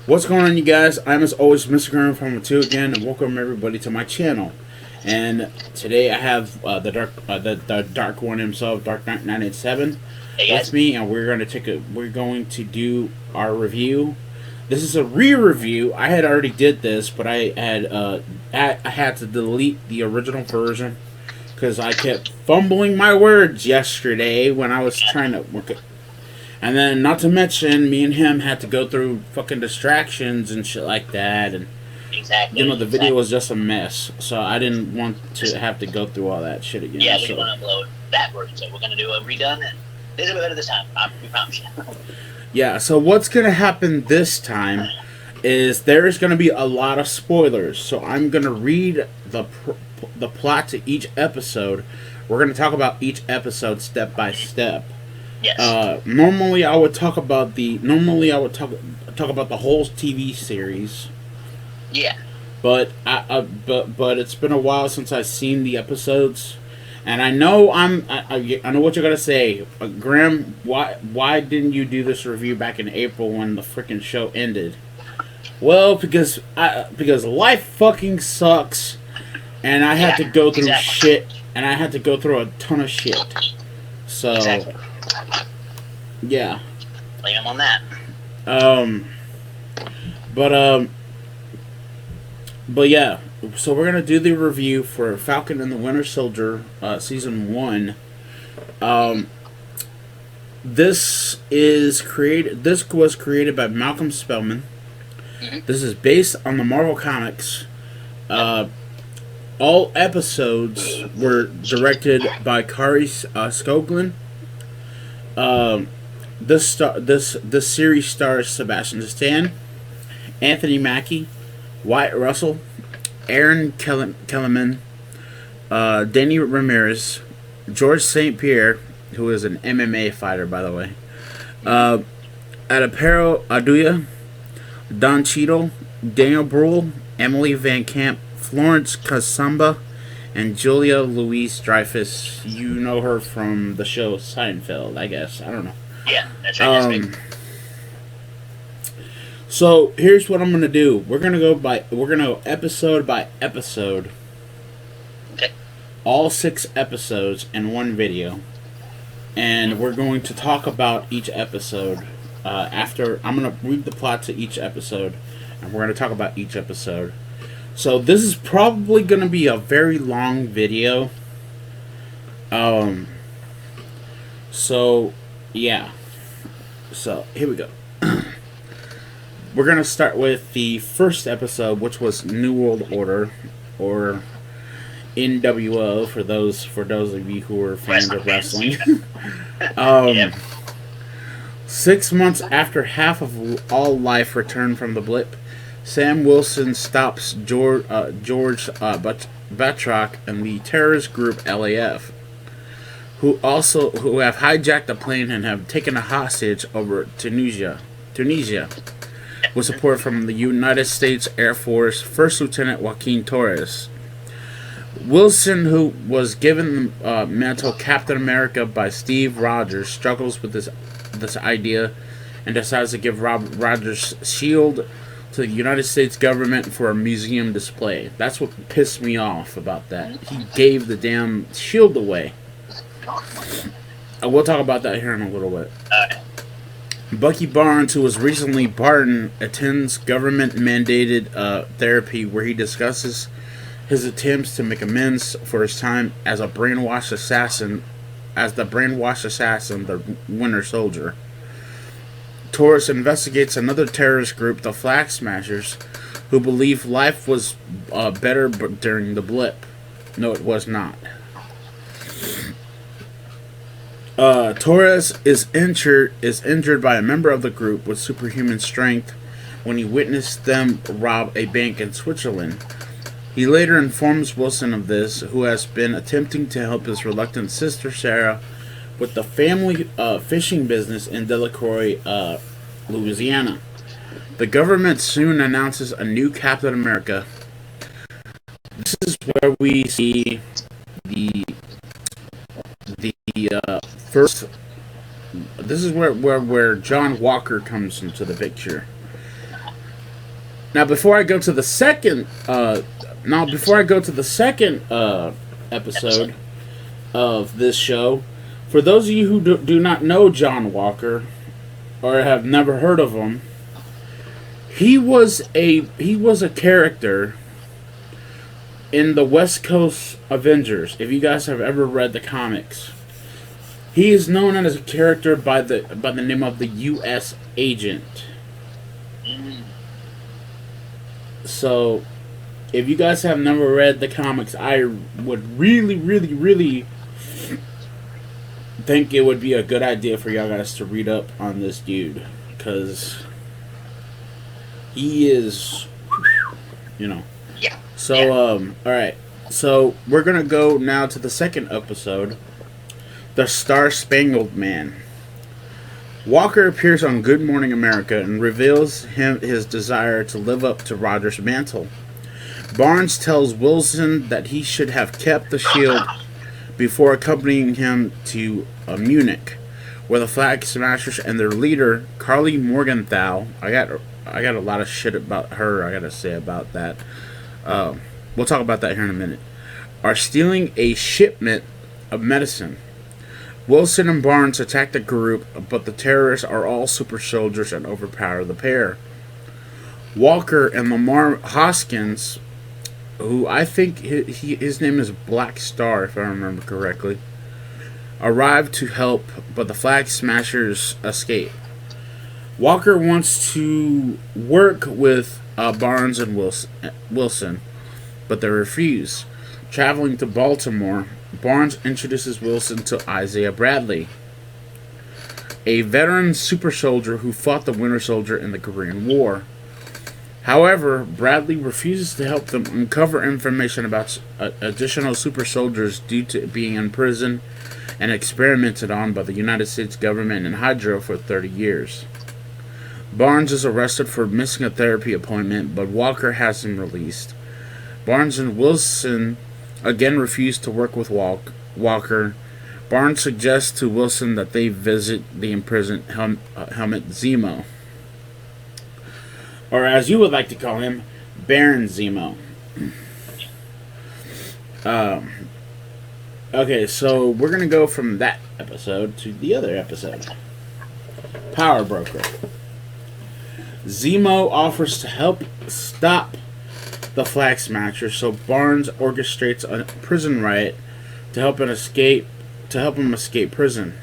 What's going on, you guys? I'm as always Mr. Graham from 2 again, and welcome everybody to my channel. And today I have the dark one himself, Dark Knight 987, Hey with guys. me, and we're going to do our review. This is a re-review. I had already did this, but I had to delete the original version because I kept fumbling my words yesterday when I was trying to work it. And then, not to mention, me and him had to go through fucking distractions and shit like that. And, the video was just a mess. So I didn't want to have to go through all that shit again. Yeah, we so. didn't want to upload that version, so we're going to do a redone, and this is better this time. We promise you. Yeah, so what's going to happen this time is there's going to be a lot of spoilers. So I'm going to read the plot to each episode. We're going to talk about each episode step by step. Yes. Normally I would talk about the whole TV series. Yeah. But but it's been a while since I've seen the episodes, and I know I know what you're gonna say, Graham. Why didn't you do this review back in April when the freaking show ended? Well, because life fucking sucks, and I had to go through shit, and I had to go through a ton of shit. So. Exactly. Yeah. Blame him on that. But yeah. So we're gonna do the review for Falcon and the Winter Soldier, season 1. This was created by Malcolm Spellman. Mm-hmm. This is based on the Marvel Comics. All episodes were directed by Kari Skogland. This series stars Sebastian Stan, Anthony Mackie, Wyatt Russell, Aaron Kellerman, Danny Ramirez, George St. Pierre, who is an MMA fighter, by the way, Adapero Aduya, Don Cheadle, Daniel Bruhl, Emily Van Camp, Florence Kasamba, and Julia Louis-Dreyfus. You know her from the show Seinfeld, I guess. I don't know. Yeah, that's right. So here's what I'm gonna do. We're gonna go episode by episode. Okay. All 6 episodes in one video, and we're going to talk about each episode. After I'm gonna read the plot to each episode, and we're gonna talk about each episode. So this is probably gonna be a very long video. So yeah. So here we go. We're gonna start with the first episode, which was New World Order, or NWO for those of you who are fans of wrestling. 6 months after half of all life returned from the blip, Sam Wilson stops George Batroc and the terrorist group LAF, who have hijacked a plane and have taken a hostage over Tunisia, with support from the United States Air Force First Lieutenant Joaquin Torres. Wilson, who was given the mantle Captain America by Steve Rogers, struggles with this idea and decides to give Rogers' shield to the United States government for a museum display. That's what pissed me off about that. He gave the damn shield away. We'll talk about that here in a little bit. Bucky Barnes, who was recently pardoned, attends government-mandated therapy where he discusses his attempts to make amends for his time as the brainwashed assassin, the Winter Soldier. Torres investigates another terrorist group, the Flag Smashers, who believe life was better during the blip. No, it was not. Torres is injured by a member of the group with superhuman strength when he witnessed them rob a bank in Switzerland. He later informs Wilson of this, who has been attempting to help his reluctant sister Sarah with the family fishing business in Delacroix, Louisiana. The government soon announces a new Captain America. This is where we see the first. This is where John Walker comes into the picture. Now, before I go to the second, episode of this show, for those of you who do not know John Walker or have never heard of him, he was a character in the West Coast Avengers. If you guys have ever read the comics, he is known as a character by the name of the U.S. Agent. So, if you guys have never read the comics, I would really, really, really think it would be a good idea for y'all guys to read up on this dude, because he is, Yeah. So, alright. So, we're going to go now to the second episode, The Star-Spangled Man. Walker appears on Good Morning America and reveals his desire to live up to Roger's mantle. Barnes tells Wilson that he should have kept the shield before accompanying him to Munich, where the Flag Smashers and their leader, Carly Morgenthau, I got a lot of shit about her I gotta say about that. We'll talk about that here in a minute. Are stealing a shipment of medicine. Wilson and Barnes attack the group, but the terrorists are all super soldiers and overpower the pair. Walker and Lamar Hoskins, who I think his name is Black Star, if I remember correctly, arrive to help, but the Flag Smashers escape. Walker wants to work with Barnes and Wilson, but they refuse. Traveling to Baltimore, Barnes introduces Wilson to Isaiah Bradley, a veteran super soldier who fought the Winter Soldier in the Korean War. However, Bradley refuses to help them uncover information about additional super soldiers due to being in prison and experimented on by the United States government and Hydra for 30 years. Barnes is arrested for missing a therapy appointment, but Walker has him released. Barnes and Wilson again refuse to work with Walker. Barnes suggests to Wilson that they visit the imprisoned Helmut Zemo, or as you would like to call him, Baron Zemo. Okay, so we're going to go from that episode to the other episode. Power Broker. Zemo offers to help stop the Flag Smashers, so Barnes orchestrates a prison riot to help him escape prison.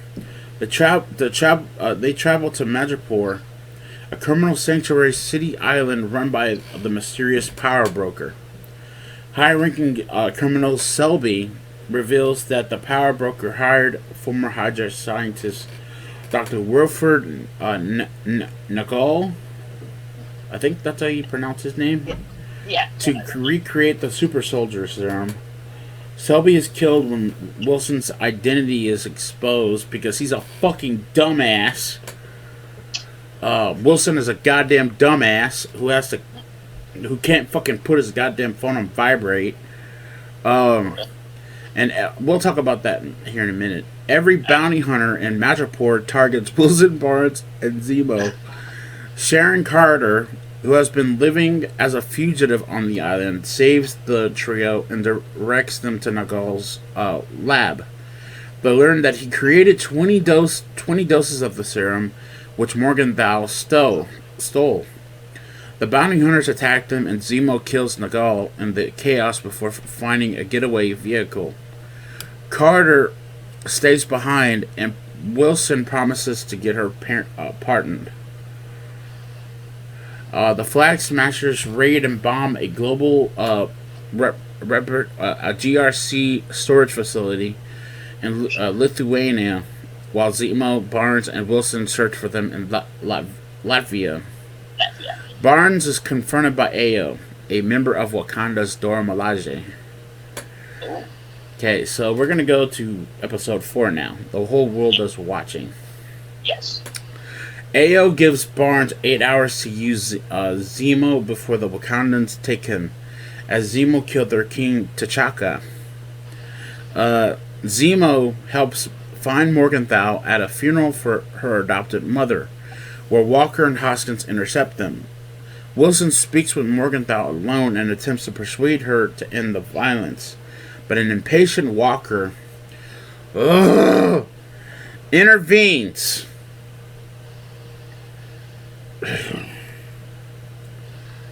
They travel to Madripoor, a criminal sanctuary city island run by the mysterious Power Broker. High-ranking criminal Selby reveals that the Power Broker hired former Hydra scientist Dr. Wilfred Nagel, I think that's how you pronounce his name, to recreate the super soldier serum. Selby is killed when Wilson's identity is exposed because he's a fucking dumbass. Wilson is a goddamn dumbass who can't fucking put his goddamn phone on vibrate. And we'll talk about that here in a minute. Every bounty hunter in Madripoor targets Wilson, Barnes, and Zemo. Sharon Carter, who has been living as a fugitive on the island, saves the trio and directs them to Nagal's lab. They learn that he created 20 doses of the serum, which Morgenthau stole. The bounty hunters attack them, and Zemo kills Nagal in the chaos before finding a getaway vehicle. Carter stays behind, and Wilson promises to get her pardoned. The Flag Smashers raid and bomb a global a GRC storage facility in Lithuania, while Zemo, Barnes, and Wilson search for them in Latvia. Barnes is confronted by Ayo, a member of Wakanda's Dora Milaje. Okay, so we're going to go to episode 4 now. The whole world is watching. Yes. Ayo gives Barnes 8 hours to use Zemo before the Wakandans take him, as Zemo killed their king T'Chaka. Zemo helps find Morgenthau at a funeral for her adopted mother, where Walker and Hoskins intercept them. Wilson speaks with Morgenthau alone and attempts to persuade her to end the violence. But an impatient Walker intervenes.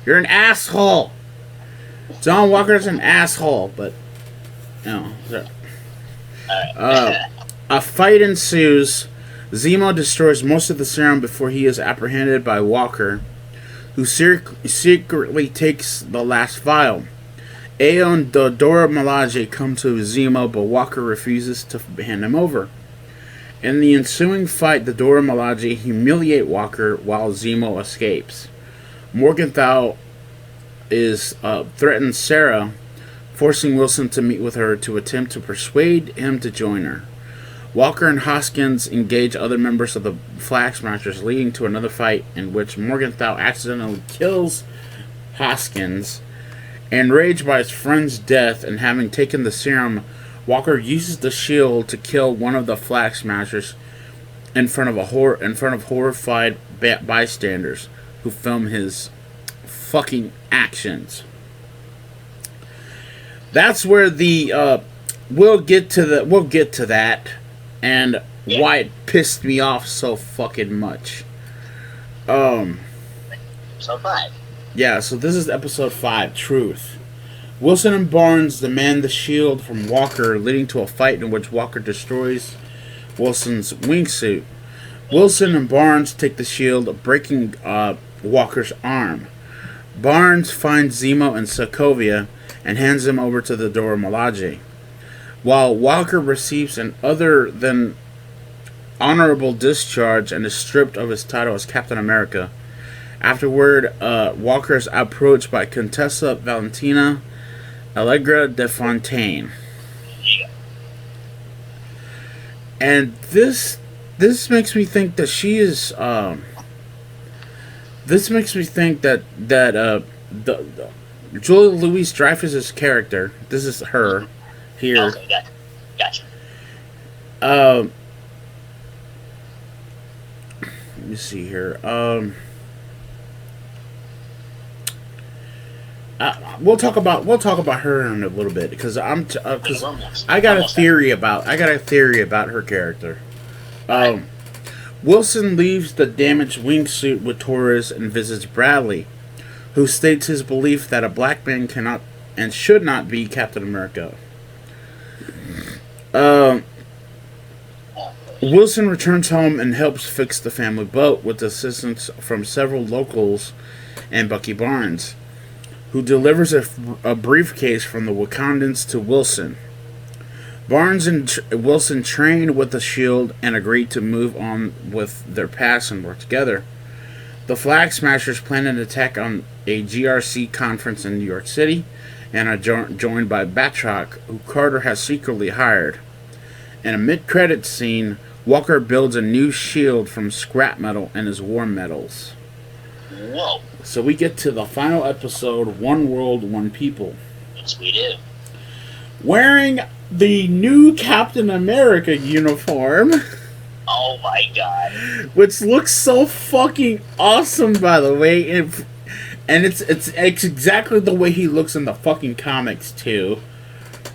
You're an asshole. John Walker's an asshole, but a fight ensues. Zemo destroys most of the serum before he is apprehended by Walker, who secretly takes the last vial. Ao and Dora Milaje come to Zemo, but Walker refuses to hand him over. In the ensuing fight, the Dora Milaje humiliate Walker while Zemo escapes. Morgenthau threatens Sarah, forcing Wilson to meet with her to attempt to persuade him to join her. Walker and Hoskins engage other members of the Flag Smashers, leading to another fight in which Morgenthau accidentally kills Hoskins. Enraged by his friend's death and having taken the serum, Walker uses the shield to kill one of the Flag Smashers in front of horrified bystanders who film his fucking actions. That's where the we'll get to that and why it pissed me off so fucking much. So 5. Yeah, so this is episode 5, Truth. Wilson and Barnes demand the shield from Walker, leading to a fight in which Walker destroys Wilson's wingsuit. Wilson and Barnes take the shield, breaking Walker's arm. Barnes finds Zemo and Sokovia and hands him over to the Dora Milaje. While Walker receives an other than honorable discharge and is stripped of his title as Captain America. Afterward, Walker is approached by Contessa Valentina Allegra de Fontaine. And this makes me think that she is this makes me think that the Julia Louis-Dreyfus's character, this is her here. Okay, gotcha. Let me see here. We'll talk about her in a little bit because I got a theory about her character. Wilson leaves the damaged wingsuit with Torres and visits Bradley, who states his belief that a black man cannot and should not be Captain America. Wilson returns home and helps fix the family boat with assistance from several locals and Bucky Barnes, who delivers a briefcase from the Wakandans to Wilson. Barnes and Wilson train with the shield and agree to move on with their past and work together. The Flag Smashers plan an attack on a GRC conference in New York City and are joined by Batroc, who Carter has secretly hired. In a mid-credits scene, Walker builds a new shield from scrap metal and his war medals. Whoa. So we get to the final episode, One World, One People. Yes, we do. Wearing the new Captain America uniform. Oh my god. Which looks so fucking awesome, by the way. And it's exactly the way he looks in the fucking comics, too.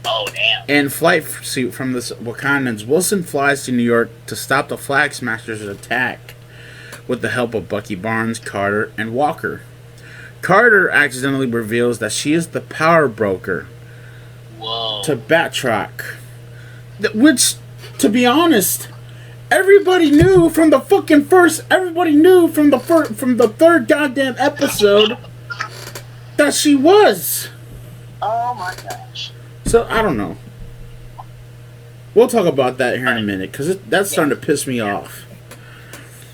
Oh, damn. And flight suit from the Wakandans, Wilson flies to New York to stop the Flag Smashers' attack with the help of Bucky Barnes, Carter, and Walker. Carter accidentally reveals that she is the power broker. Whoa. To Batroc. Which, to be honest, everybody knew from the fucking first... Everybody knew from the third goddamn episode that she was. Oh my gosh. So, I don't know. We'll talk about that here in a minute, because that's starting to piss me off.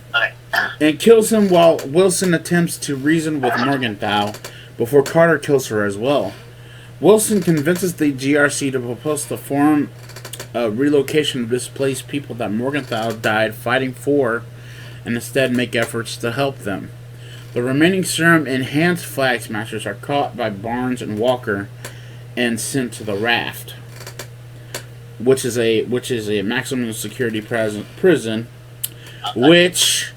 Okay. And kills him while Wilson attempts to reason with Morgenthau before Carter kills her as well. Wilson convinces the GRC to propose the form of relocation of displaced people that Morgenthau died fighting for, and instead make efforts to help them. The remaining serum-enhanced Flag Smashers are caught by Barnes and Walker and sent to the Raft, which is a maximum security prison, which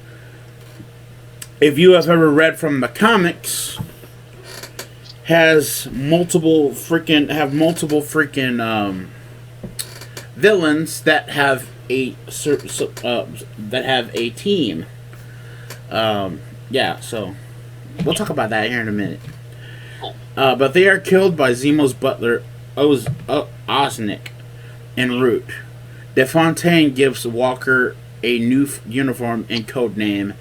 if you have ever read from the comics, has multiple freaking villains that have a team. Yeah, so we'll talk about that here in a minute. But they are killed by Zemo's butler, Osnick, en route. DeFontaine gives Walker a new uniform and code name,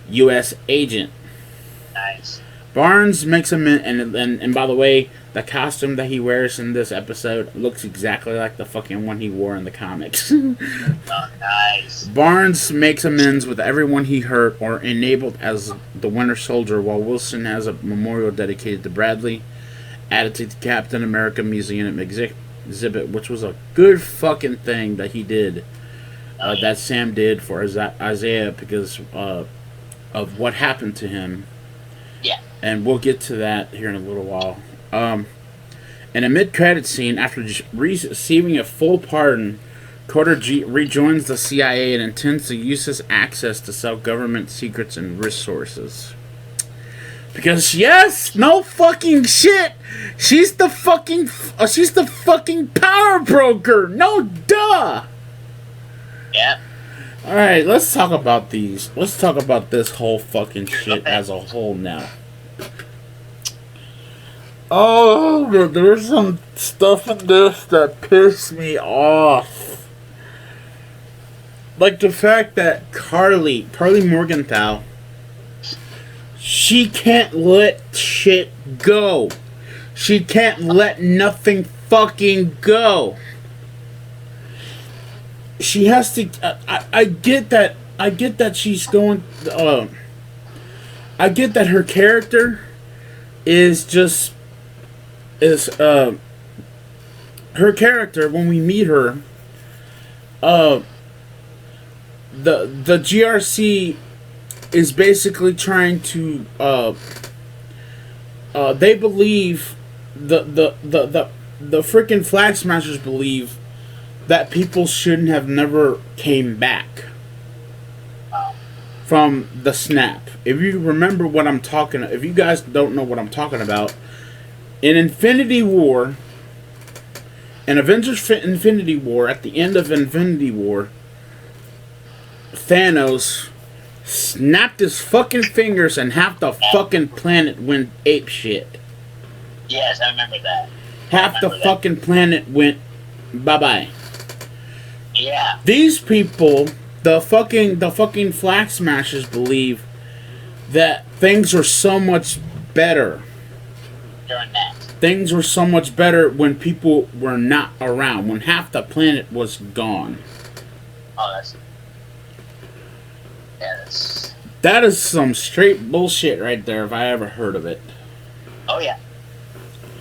U.S. Agent. Nice. Barnes makes him and by the way, the costume that he wears in this episode looks exactly like the fucking one he wore in the comics. Oh, nice. Barnes makes amends with everyone he hurt or enabled as the Winter Soldier, while Wilson has a memorial dedicated to Bradley, added to the Captain America Museum exhibit, which was a good fucking thing that he did, that Sam did for Isaiah because of what happened to him. Yeah. And we'll get to that here in a little while. In a mid-credit scene, after receiving a full pardon, Carter rejoins the CIA and intends to use his access to sell government secrets and resources. Because yes, no fucking shit, she's the fucking power broker. No duh. Yeah. All right, let's talk about these. Let's talk about this whole fucking shit as a whole now. Oh, there's some stuff in this that pissed me off. Like the fact that Carly Morgenthau, she can't let shit go. She can't let nothing fucking go. She has to. I get that. I get that she's going. I get that her character is just her character when we meet her. The GRC is basically trying to. They believe the freaking Flag Smashers believe that people shouldn't have never came back from the snap. If you remember what I'm talking, if you guys don't know what I'm talking about, in Infinity War, in Avengers Infinity War, at the end of Infinity War, Thanos snapped his fucking fingers and half the fucking planet went ape shit. Yes, I remember that. Half the fucking planet went bye-bye. Yeah. These people, the fucking Flag Smashers believe that things are so much better. During that. Things were so much better when people were not around, when half the planet was gone. Oh, that's... That is some straight bullshit right there, if I ever heard of it. Oh, yeah.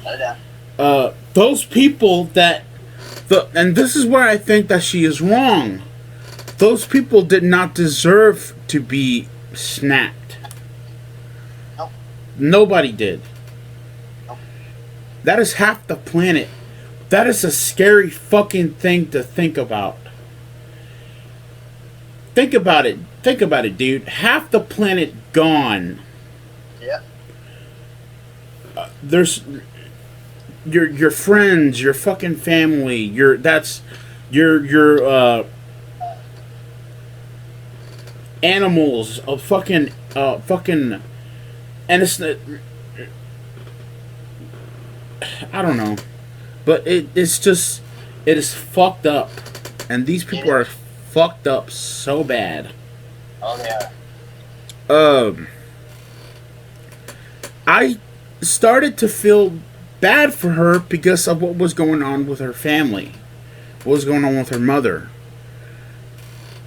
No doubt. Those people that... and this is where I think that she is wrong. Those people did not deserve to be snapped. Nope. Nobody did. Nope. That is half the planet. That is a scary fucking thing to think about. Think about it. Think about it, dude. Half the planet gone. Yeah. There's your friends, your fucking family, your animals, fucking and it's I don't know, but it's just, it is fucked up, and these people are fucked up so bad. Oh, they are. I started to feel bad for her because of what was going on with her family, what was going on with her mother,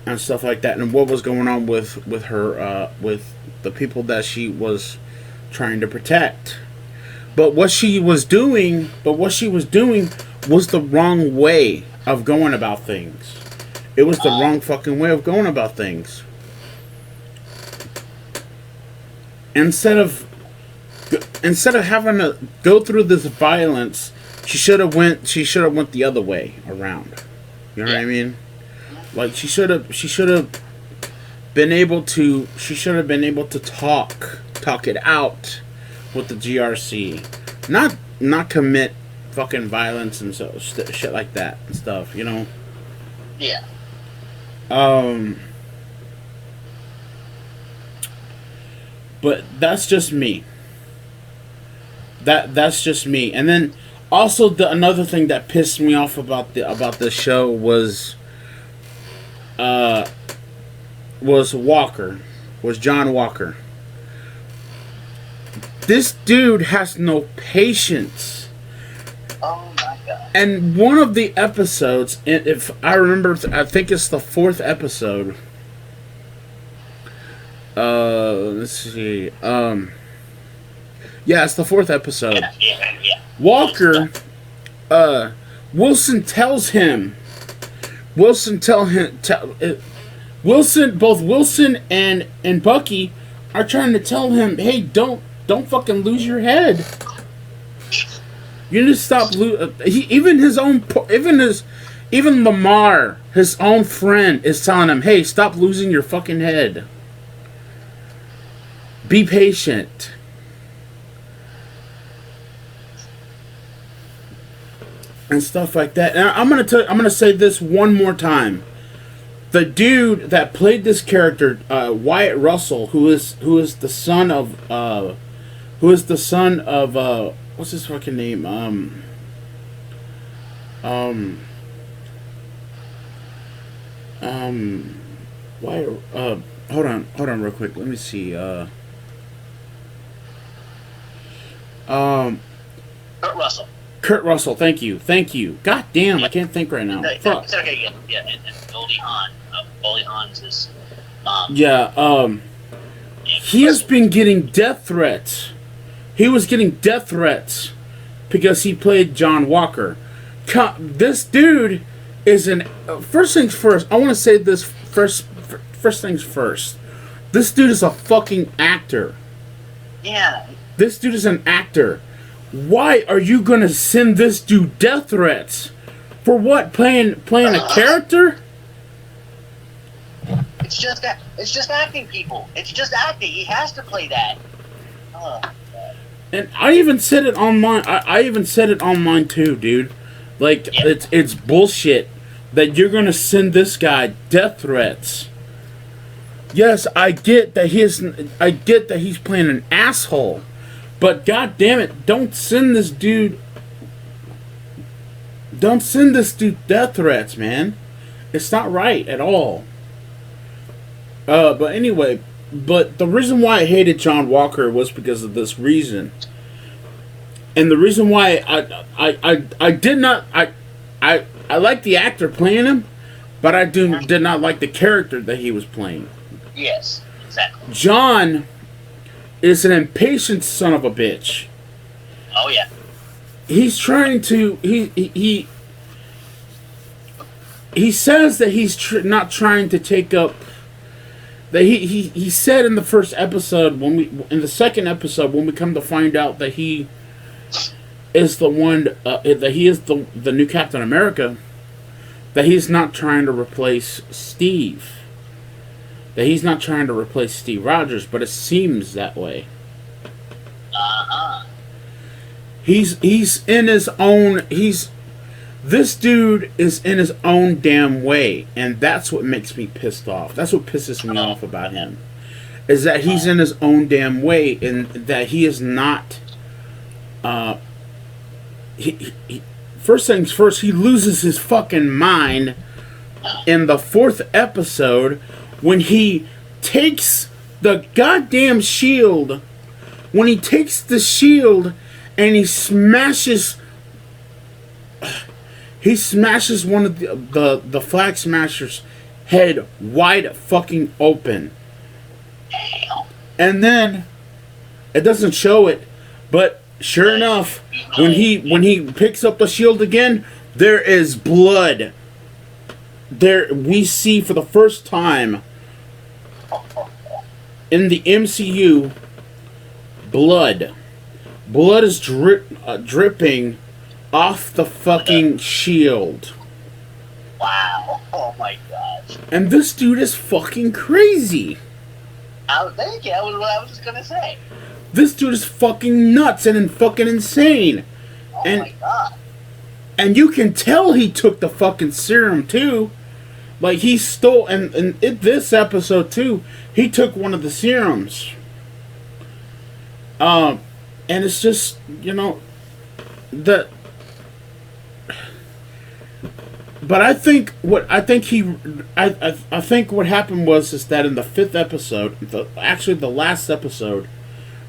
and stuff like that, and what was going on with her with the people that she was trying to protect. But what she was doing was the wrong way of going about things. It was the wrong fucking way of going about things. Instead of having to go through this violence, she should have went the other way around. You know what I mean? Like she should have been able to. She should have been able to talk it out with the GRC, not commit fucking violence and shit like that and stuff. You know. Yeah. But that's just me. That's just me. And then also another thing that pissed me off about the show was John Walker. This dude has no patience. Oh my god. And one of the episodes, if I remember, I think it's the 4th episode. Let's see. Yeah, it's the 4th episode. Yeah. Walker, Wilson tells him. Both Wilson and Bucky are trying to tell him, hey, don't fucking lose your head. You need to stop. Even Lamar, his own friend, is telling him, hey, stop losing your fucking head. Be patient. And stuff like that. And I'm gonna say this one more time. The dude that played this character, Wyatt Russell, who is the son of what's his fucking name? Wyatt. Hold on, real quick. Let me see. Kurt Russell, thank you. God damn, I can't think right now. Fuck. It's okay, yeah. And Goldie Hawn. Goldie Hawn's his mom. Yeah, he has been getting death threats. He was getting death threats because he played John Walker. This dude is an... First things first, I want to say this first things first. This dude is a fucking actor. Yeah. This dude is an actor. Why are you gonna send this dude death threats? For what? Playing a character? It's just acting, people. It's just acting. He has to play that. And I even said it on mine. I even said it on mine too, dude. Like, yeah. It's bullshit that you're gonna send this guy death threats. Yes, I get that he's playing an asshole. But god damn it, don't send this dude death threats, man. It's not right at all. But anyway, the reason why I hated John Walker was because of this reason. And the reason why I did not I like the actor playing him, but I did not like the character that he was playing. Yes, exactly. John is an impatient son of a bitch. Oh yeah. He's trying to he says that he's not trying to take up that he said in the first episode in the second episode when we come to find out that he is the one that he is the new Captain America, that he's not trying to replace Steve. That he's not trying to replace Steve Rogers, but it seems that way. He's in his own... This dude is in his own damn way, and that's what makes me pissed off. That's what pisses me off about him. Is that he's in his own damn way, and that he is not... first things first, he loses his fucking mind in the 4th episode... when he takes the goddamn shield, when he takes the shield and he smashes one of the Flag Smasher's head wide fucking open. And then it doesn't show it, but sure enough, when he picks up the shield again, there is blood. There we see for the first time in the MCU blood. Blood is dripping off the fucking shield. Wow. Oh my god. And this dude is fucking crazy. I was thinking. That was what I was just gonna say. This dude is fucking nuts and fucking insane. Oh and my god. and you can tell he took the fucking serum too. Like he stole, and in this episode too, he took one of the serums. And it's just, the. But I think what happened was is that in the 5th episode, actually the last episode,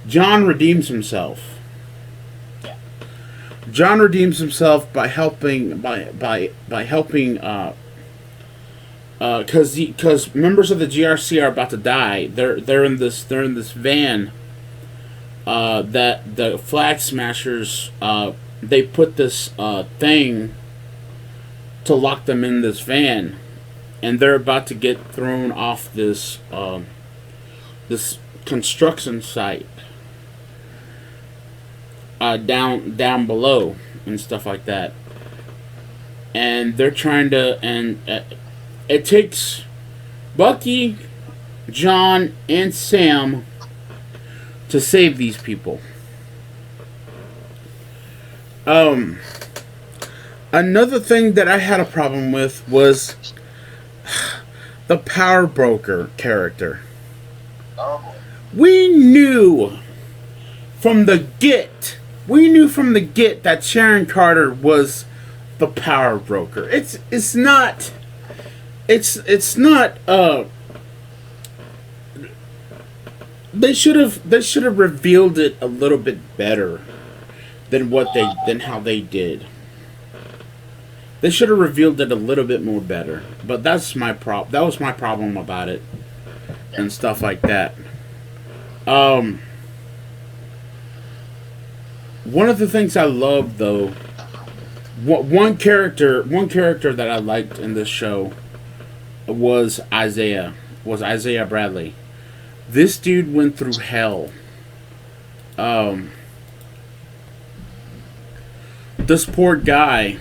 John redeems himself. John redeems himself by helping because members of the GRC are about to die. They're in this van that the Flag Smashers they put this thing to lock them in this van, and they're about to get thrown off this this construction site down below and stuff like that. And they're trying to, and it takes Bucky, John, and Sam to save these people. Another thing that I had a problem with was the power broker character. Oh boy. We knew from the get that Sharon Carter was the power broker. It's not they should have revealed it a little bit better than how they did. They should have revealed it a little bit more better. But that was my problem about it and stuff like that. One of the things I loved, though, one character that I liked in this show was Isaiah Bradley. This dude went through hell. This poor guy.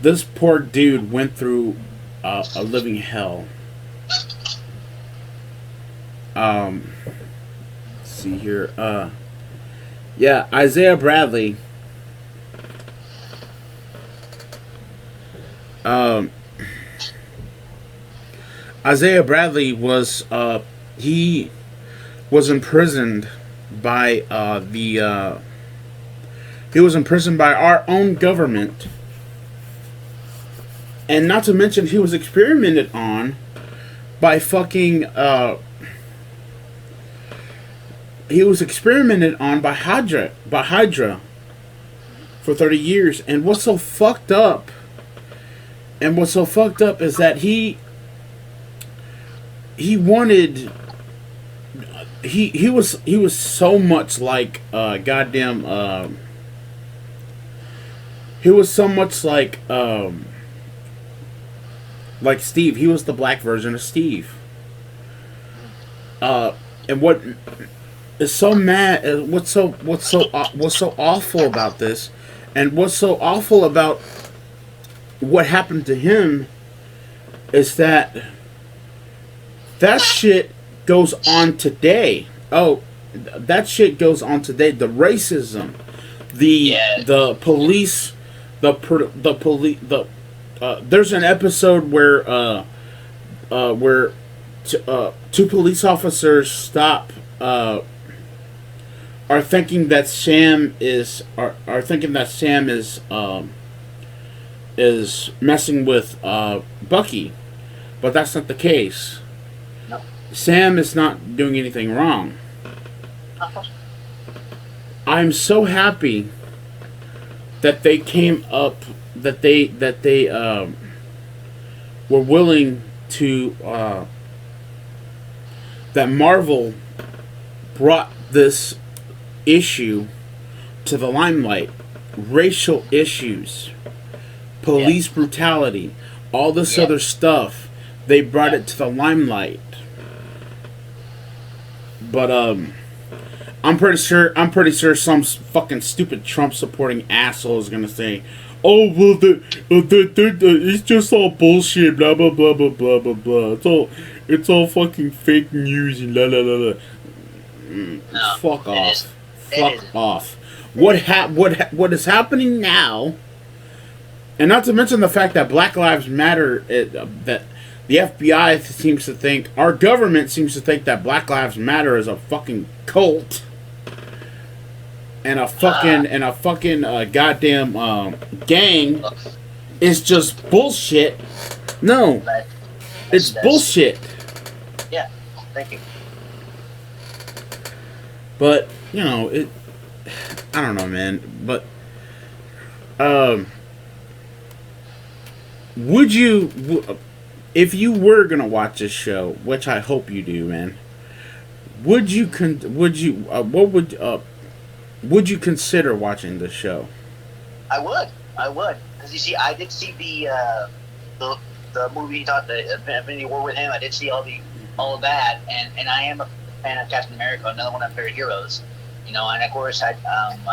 This poor dude went through a living hell. Let's see here. Yeah, Isaiah Bradley. Isaiah Bradley was he was imprisoned by he was imprisoned by our own government. And not to mention, he was experimented on by fucking, he was experimented on by Hydra for 30 years. And what's so fucked up is that he wanted, he was so much like, he was so much like Steve. He was the black version of Steve. And what is so mad? What's so awful about this, and what's so awful about what happened to him, is that shit goes on today. Oh, that shit goes on today. The racism, the police, there's an episode where two police officers are thinking that Sam is messing with Bucky, but that's not the case. No. Sam is not doing anything wrong. I'm so happy that they came up, that they were willing to, that Marvel brought this issue to the limelight. Racial issues, police brutality, all this other stuff. They brought it to the limelight. But I'm pretty sure some fucking stupid Trump supporting asshole is gonna say, oh well, it's just all bullshit. Blah blah blah blah blah blah blah. It's all fucking fake news and la la la la. No, Fuck it off. is. Fuck off. What is happening now? And not to mention the fact that Black Lives Matter, that the FBI seems to think, our government seems to think that Black Lives Matter is a fucking cult. And a fucking goddamn gang is just bullshit. No, it's bullshit. Yeah, thank you. But you know it. I don't know, man. But would you, if you were gonna watch this show, which I hope you do, man? Would you would you consider watching this show? I would, because you see, I did see the movie you thought, the Infinity War with him. I did see all of that, and I am a fan of Captain America, another one of my favorite heroes. You know, and of course I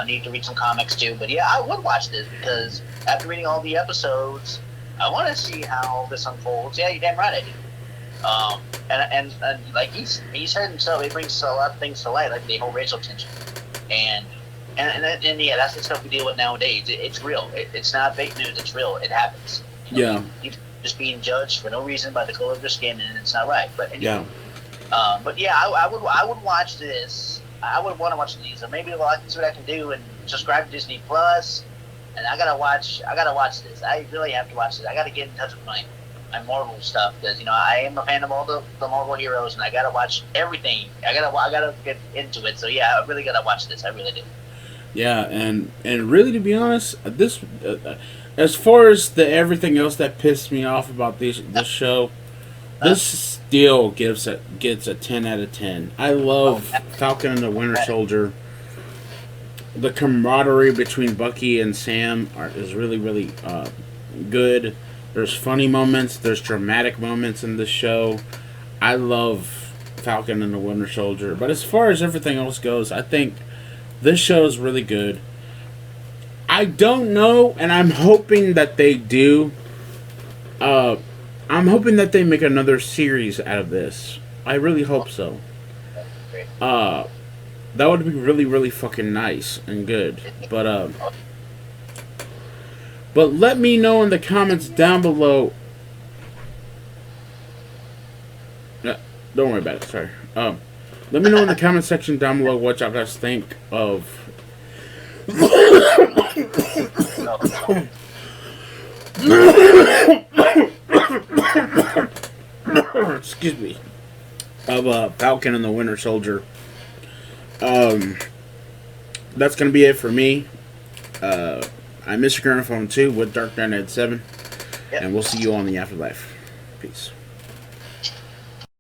need to read some comics too. But yeah, I would watch this because after reading all the episodes, I want to see how this unfolds. Yeah, you're damn right I do. And like he said himself, it brings a lot of things to light, like the whole racial tension, and yeah, that's the stuff we deal with nowadays. It's real. It's not fake news. It's real. It happens. You know, people just being judged for no reason by the color of their skin, and it's not right. But anyway, but yeah, I would watch this. I would want to watch these. So maybe I'll see what I can do and subscribe to Disney Plus. And I gotta watch this. I really have to watch this. I gotta get in touch with my Marvel stuff because I am a fan of all the Marvel heroes, and I gotta watch everything. I gotta get into it. So yeah, I really gotta watch this. I really do. Yeah, and really, to be honest, this as far as the everything else that pissed me off about this show, this still gets a 10 out of 10. I love Falcon and the Winter Soldier. The camaraderie between Bucky and Sam is really, really good. There's funny moments. There's dramatic moments in this show. I love Falcon and the Winter Soldier. But as far as everything else goes, I think this show is really good. I don't know, and I'm hoping that they do. I'm hoping that they make another series out of this. I really hope so. That would be really, really fucking nice and good. But let me know in the comments down below. Don't worry about it. Sorry. Let me know in the comment section down below what y'all guys think of. Excuse me. Of Falcon and the Winter Soldier. That's gonna be it for me. I'm Mr. Grandphone 2 with Dark Knight 7, and we'll see you on the afterlife. Peace.